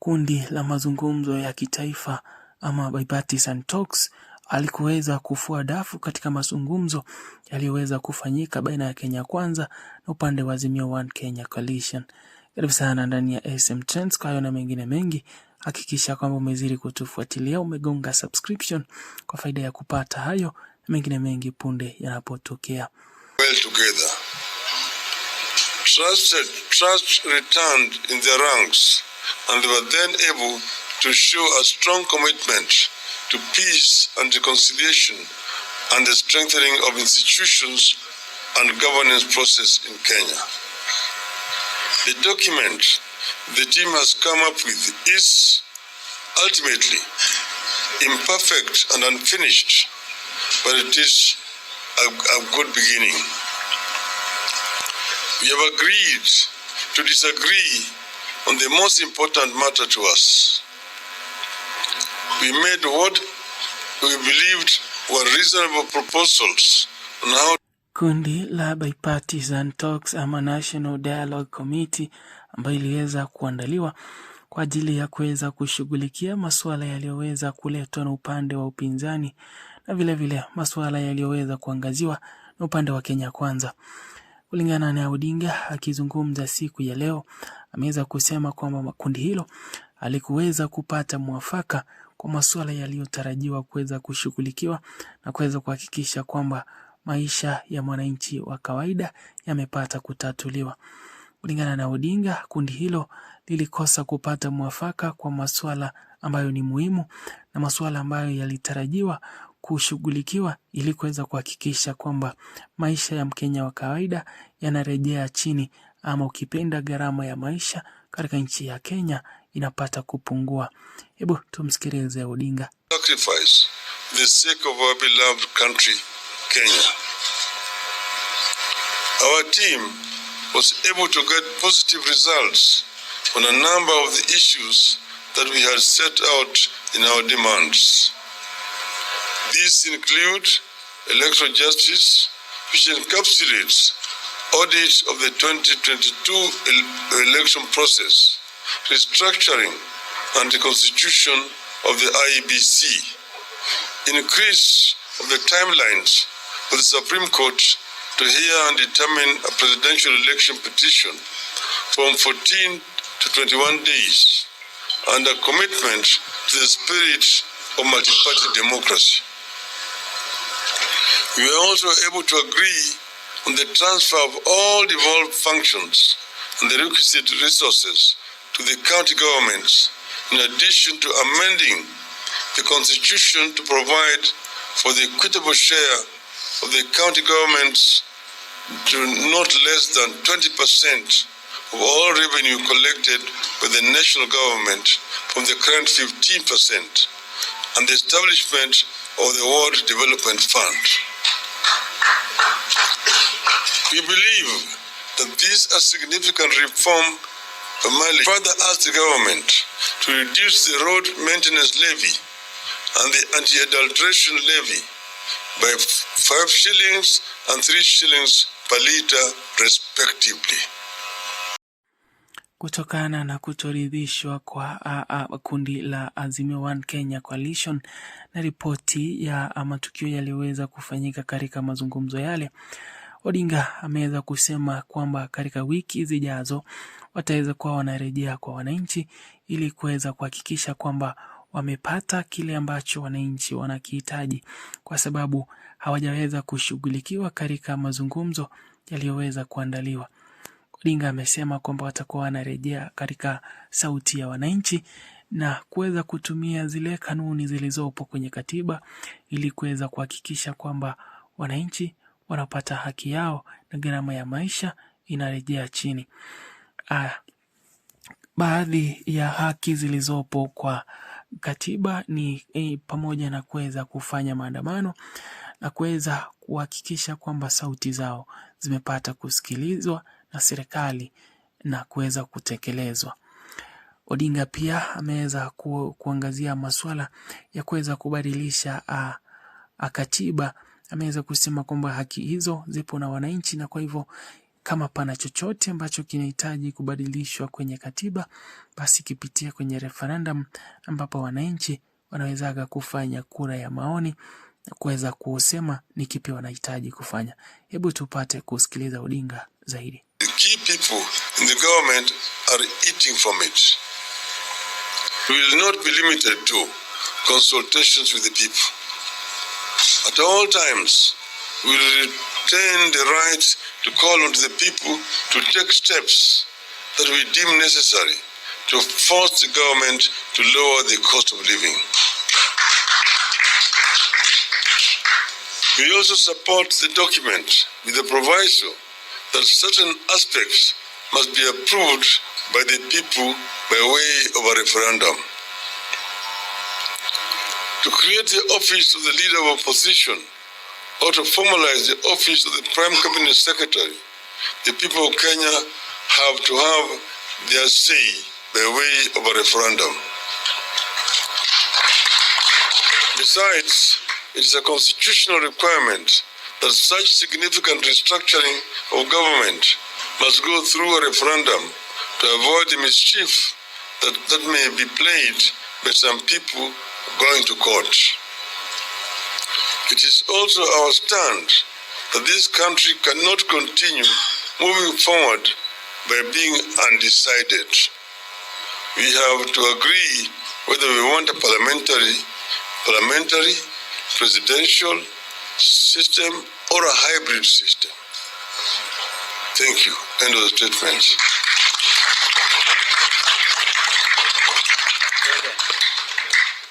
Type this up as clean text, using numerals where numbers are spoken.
kundi la mazungumzo ya kitaifa ama bipartisan talks alikuweza kufua dafu katika mazungumzo yaliyoweza kufanyika baina ya Kenya Kwanza na upande wa Azimio One Kenya Coalition. Karibu sana ndani ya SM Trends, kwa hayo na mengine mengi. Hakikisha kwamba umezidi kutufuatilia, umegonga subscription kwa faida ya kupata hayo na mengine mengi punde yanapotokea. Well together. Trust returned in their ranks, and they were then able to show a strong commitment to peace and reconciliation and the strengthening of institutions and governance process in Kenya. The document the team has come up with is ultimately imperfect and unfinished, but it is a good beginning. We have agreed to disagree on the most important matter to us. We made what we believed were reasonable proposals on how. Kundi la bipartisan talks ama National Dialogue Committee ambayo iliweza kuandaliwa kwa ajili ya kuweza kushughulikia masuala yaliyoweza kuletwa na upande wa upinzani na vile vile masuala yaliyoweza kuangaziwa na upande wa Kenya Kwanza. Kulingana na Odinga akizungumza siku ya leo, ameweza kusema kwamba kundi hilo alikuweza kupata mwafaka kwa masuala yaliyotarajiwa kuweza kushughulikiwa na kuweza kuhakikisha kwamba maisha ya mwananchi wa kawaida yamepata kutatuliwa. Kulingana na Odinga, kundi hilo lilikosa kupata mwafaka kwa masuala ambayo ni muhimu na masuala ambayo yalitarajiwa kushughulikiwa ili kuweza kuhakikisha kwamba maisha ya Mkenya wa kawaida yanarejea chini, ama ukipenda gharama ya maisha katika nchi ya Kenya inapata kupungua. Hebu tumsikilize Odinga. Sacrifice the sake of our beloved country, Kenya. Our team was able to get positive results on a number of the issues that we had set out in our demands. These include electoral justice, which encapsulates audit of the 2022 election process, restructuring and the constitution of the IEBC, increase of the timelines for the Supreme Court to hear and determine a presidential election petition from 14 to 21 days, and a commitment to the spirit of multi-party democracy. We were also able to agree on the transfer of all devolved functions and the requisite resources to the county governments, in addition to amending the constitution to provide for the equitable share of the county governments to not less than 20% of all revenue collected by the national government from the current 15%, and the establishment of the World Development Fund. We believe that this is a significant reform further ask the government to reduce the road maintenance levy and the anti-adulteration levy by 5 shillings and 3 shillings per litre respectively. Kutokana na kutoridhishwa kwa kundi la Azimio One Kenya Coalition na ripoti ya matukio yaliyoweza kufanyika katika mazungumzo yale, Odinga ameweza kusema kwamba katika wiki zijazo wataweza kuwa wanarejea kwa wananchi ili kuweza kuhakikisha kwamba wamepata kile ambacho wananchi wanakihitaji, kwa sababu hawajaweza kushughulikiwa katika mazungumzo yaliyoweza kuandaliwa. Odinga amesema kwamba watakuwa wanarejea katika sauti ya wananchi na kuweza kutumia zile kanuni zilizopo kwenye katiba ili kuweza kuhakikisha kwamba wananchi wanapata haki yao na gharama ya maisha inarejea chini. Baadhi ya haki zilizopo kwa katiba ni pamoja na kuweza kufanya maandamano na kuweza kuhakikisha kwamba sauti zao zimepata kusikilizwa na serikali na kuweza kutekelezwa. Odinga pia ameweza kuangazia masuala ya kuweza kubadilisha katiba. Ameweza kusema kwamba haki hizo zipo na wananchi, na kwa hivyo kama pana chochote ambacho kinahitaji kubadilishwa kwenye katiba, basi kipitia kwenye referendum, ambapo wananchi wanawezaga kufanya kura ya maoni na kuweza kusema ni kipi wanahitaji kufanya. Hebu tupate kusikiliza Odinga zaidi. The key people in the government are eating from it. We will not be limited to consultations with the people. At all times, we will retain the right to call on the people to take steps that we deem necessary to force the government to lower the cost of living. We also support the document with the proviso that certain aspects must be approved by the people by way of a referendum. To create the office of the leader of opposition or to formalize the office of the Prime Cabinet Secretary, the people of Kenya have to have their say by way of a referendum. Besides, it is a constitutional requirement that such significant restructuring of government must go through a referendum to avoid the mischief that may be played by some people going to court. It is also our stand that this country cannot continue moving forward by being undecided. We have to agree whether we want a parliamentary, presidential system or a hybrid system. Thank you. End of the statement.